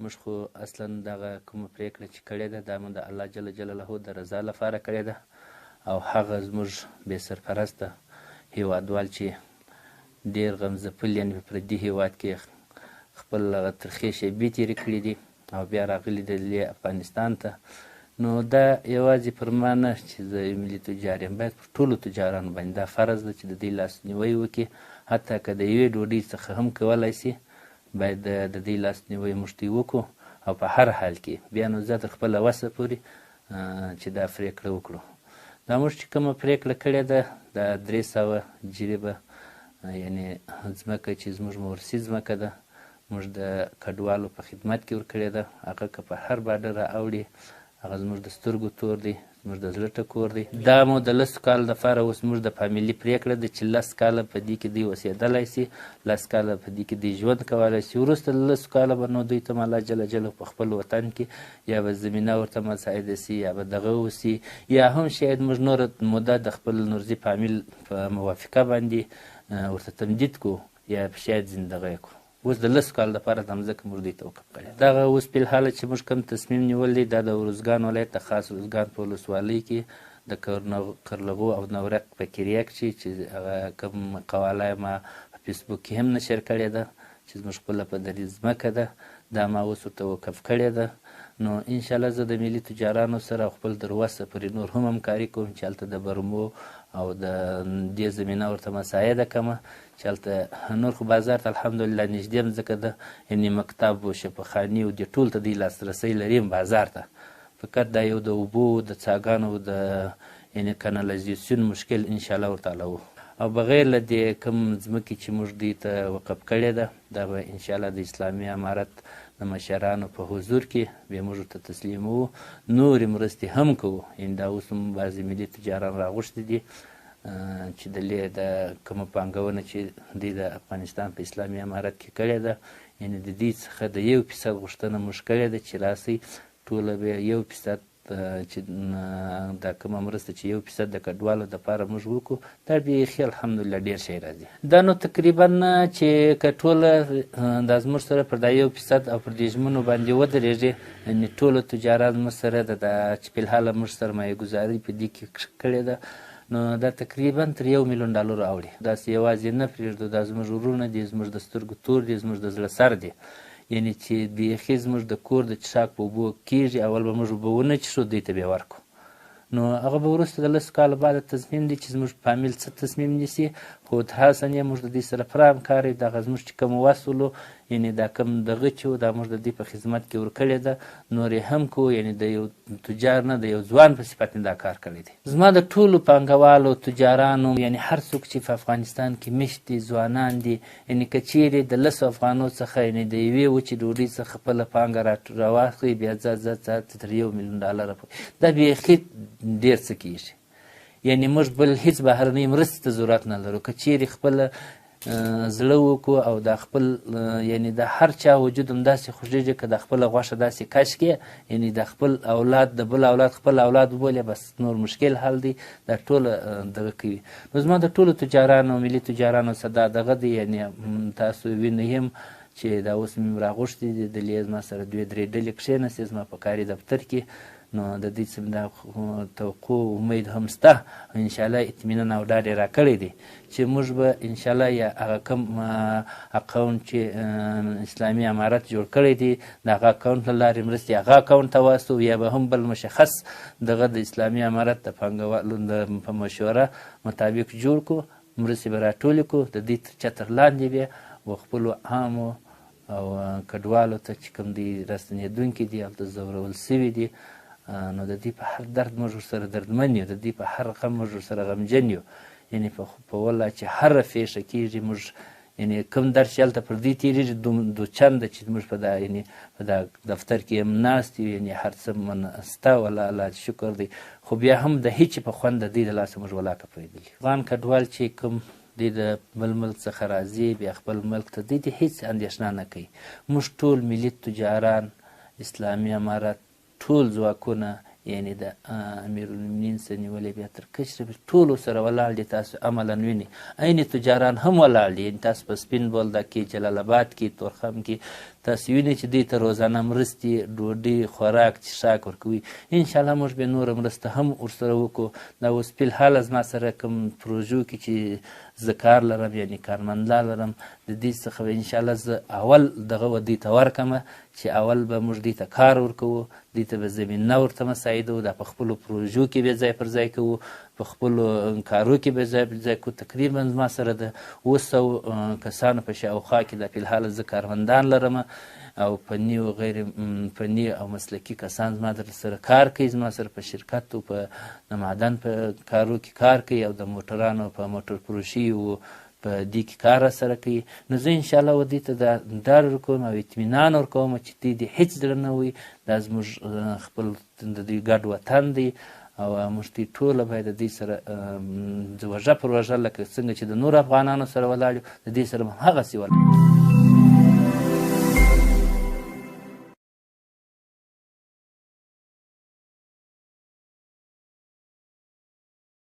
موږ خو اصلا دغه کومه پرېکړه چې کړې ده دا مو د الله جل جلاله د رضا لپاره کړې ده او هغه زموږ بې سرپرسته هیوادوال چې ډېر غمځپلي یعنې په پردي هیواد کې خپل هغه ترخې شیبې تېرې کړي دي او بیا راغلي دي افغانستان ته. نو دا یوازې پر ما نه چې زه ملي تجار یم، باید پر ټولو تجارانو باندې دا فرض ده چې د دې لاسنیوی وکړي، حتی که د یوې ډوډۍ څخه هم کولی شي باید د دې لاسنیوی موږ ته وکړو او په هر حال کې بیا نو زه تر خپله وسه پورې چې دا پرېکړه وکړو. دا موږ چې کومه پرېکړه کړې ده دا 300 جریبه یعنې ځمکه چې زموږ موروثي ځمکه ده موږ د کډوالو په خدمت کې ورکړې ده. هغه که په هر باډر رااوړي هغه زموږ د سترګو تور دی، زموږ د زړه ټکور دی. دا مو د 10 کالو دپاره اوس موږ د فامیلي پرېکړه ده چې 10 کاله په دې کې دوی اوسېدلی شي، 10 کاله په دې کې دوی ژوند کولی شي. وروسته له 10 کاله به نو دوی ته الله جل جلاله په خپل وطن کې یا به زمینه ورته مساعده شي یا به دغه وشي، یا هم شاید موږ نوره موده د خپل نورزي فامیل په موافقه باندې ورته تمدید کړو یا شاید زندګۍ کړو. اوس د 10 کال دپاره دا مځکه موږ دوی ته وقف کړې. دغه اوس په الحاله چې موږ کوم تصمیم نیول دی دا د ارزګان ولایت د خاص ارزګان په ولسوالۍ کې د کرلغو او نورق په کریه کښې چې هغه کوم قواله ما په فیسبوک کې هم نشر کړې ده چې زموږ خپله په دري ځمکه ده، دا ما اوس ورته وقف کړې ده. نو انشاءالله زه د ملي تجارانو سره خپل در وسه پورې نور هم همکاري کوم چې هلته د برمو او د دې زمینه ورته مساعده کړمه چې هلته نور خو بازار ته الحمدلله نږدې مځکه ده، یعنې مکتب و شفاخاني و دې ټول ته دوی لاسرسی لري بازار ته. فقط دا یو د اوبو د څاګانو د یعنې کانالایزیسیون مشکل انشاءالله ورته و. او بغیر له دې کوم ځمکې چې موږ دوی ته وقف کړې ده دا به انشاءالله د اسلامي امارت د مشرانو په حضور کې بیا موږ ورته تسلیموو، نورې مرستې هم کوو. یعنې دا اوس هم بعضې ملي تجاران راغوښتي دي چې د کومه پانګونه چې دوی د افغانستان په اسلامي امارت کې کړې ده یعنې د دې څخه د 1% غوښتنه موږ کړې ده چې راسئ ټوله به 1% چې دا کومه مرسته چې 1% د کډوالو دپاره موږ وکړو دا بیخي الحمدلله ډېر شی راځي. دا نو تقریبا چې که ټوله دا زموږ سره پر دا 1% او پر دې ژمنو باندې ودرېږي یعنې ټوله تجاران زموږ سره د چې په الحاله موږ سرمایه ګزاري په دې کې کړې ده نو دا تقریبا تر $1 میلیون اوړي. داسې یوازې نه پرېږدو، دا زموږ ورونه دي، زموږ د سترګو تور دي، زموږ د زړه سر دي. یعنې چې بیخي زموږ د کور د څښاک په اوبو کېږي اول به موږ اوبه ونه څښو دوی ته بیا ورکړو. نو هغه به وروسته د 10 کالو بعد تصمیم دی چې زموږ فامیل څه تصمیم نیسي، خو ترهاسن یې موږ د دوی سره پوره همکار یو. دغه زموږ چې کوم وسولو یعنې دا کوم دغه چې و دا موږ د دوی په خدمت کې ورکړې ده، نور یې هم کوو. یعنې د یو تجار نه د یو ځوان په صفت مې دا کار کړی دی. زما د ټولو پانګوالو تجارانو یعنې هر څوک چې په افغانستان کې مشت دي، ځوانان دي، یعنې که چیرې د 10 افغانو څخه یعنې د یوې وچې ډوډۍ څخه خپله پانګه راواخلي بیا ځه تر $1 میلیون دا بیخي ډېر څه کېږي. یعنې موږ بل هېڅ بهرنۍ مرستې ته ضرورت نه لرو. که چیرې خپله زړه وکړو او دا خپل یعنې د هر چا وجود همداسې خوږېږي که د خپله غوښه داسې کش کړې یعنې د خپل اولاد د بل اولاد خپل اولاد وبولې بس نور مشکل حل دی، دا ټوله دغه کوي. نو زما د ټولو تجارانو ملي تجارانو څخه دا دغه دی، یعنې تاسو وینئ هم چې دا اوس مې راغوښتي دي دلې زما سره 2-3 ډلې کښېناستې زما په کاري دفتر کې. نو د دې څه دا توقع امید هم شته انشاءالله اطمینان او ډاډ یې راکړی دی چې موږ به انشاءالله یا هغه کوم اکاونټ چې اسلامي امارت جوړ کړی دی د هغه اکاونټ له لارې مرستې هغه اکاونټ ته واستو یا به هم بل مشخص دغه د اسلامي امارت د پانګوالو په مشوره مطابق جوړ کړو، مرستې به راټولې کړو د دې چتر لاندې بیا و خپلو عامو او کډوالو ته چې کوم دی راستنېدونکي دي هلته ځورول سوي دي نو د دې په هر درد موږ ورسره دردمن یو، د دې په هر غم موږ ورسره غمجن یو. یعنې په والله چې هره پیښه کېږي موږ یعنې کوم درد چې هلته پر دوی تېرېږي دو چنده چې موږ په دا یعنې په دا دفتر کې هم ناست یو، یعنې هر څه من شته والله الله شکر دی. خو بیا هم د هېڅ په خوند د دوی د لاسه موږ ولاکه پرېږدلي. افغان کډوال چې کوم دوی د بل ملک څخه راځي بیا خپل ملک ته دوی ته هېڅ اندېښنه نه کوي. موږ ټول ملي تجاران اسلامي امارت ټول ځواکونه یعنې د امیرالمؤمنین څخه نیولې بیا تر کشره ټولو سره ولاړ دي. تاسو عملا وینئ عین تجاران هم ولاړ دي، یعنې تاسو په سپین بولدک کې، جلال آباد کې، تورخم کې تاسو وینئ چې دوی ته روزانه مرستې، ډوډۍ، خوراک، څښاک ورکوي. انشاءالله موږ بیا نوره مرسته هم ورسره وکړو. دا اوس فی الحال زما سره کوم پروژو کې چې زه کار لرم، یعنې کارمندان لرم، د دې څخه به انشاءالله زه اول دغه و دوی ته ورکړمه چې اول به موږ دوی ته کار ورکوو، دوی ته به زمینه ورته مساعدو، دا په خپلو پروژو کې به ځای پر ځای کوو، په خپلو کارو کې به ځای پر ځای کوو. تقریبا زما سره د 700 کسانو په شاوخوا کې دا فی الحال زه کارمندان لرم او فني او غیر فني او مسلکي کسان زما در سره کار کوي، زما سره په شرکت او په د معدن په کارو کې کار کوي او د موټرانو په موټر فروشي او په دې کې کار سره کوي. نو زه انشاءالله و دې ته دا ډاډ ورکوم او اطمینان ورکوم چې دوی د هېڅ زړه نه وي، دا زموږ خپل د دوی ګډ وطن دی او موږ دوی ټوله باید د دوی سره وژه پر وژه لکه څنګه چې د نورو افغانانو سره ولاړ یو، د دې سره به هماغسې ولاړ.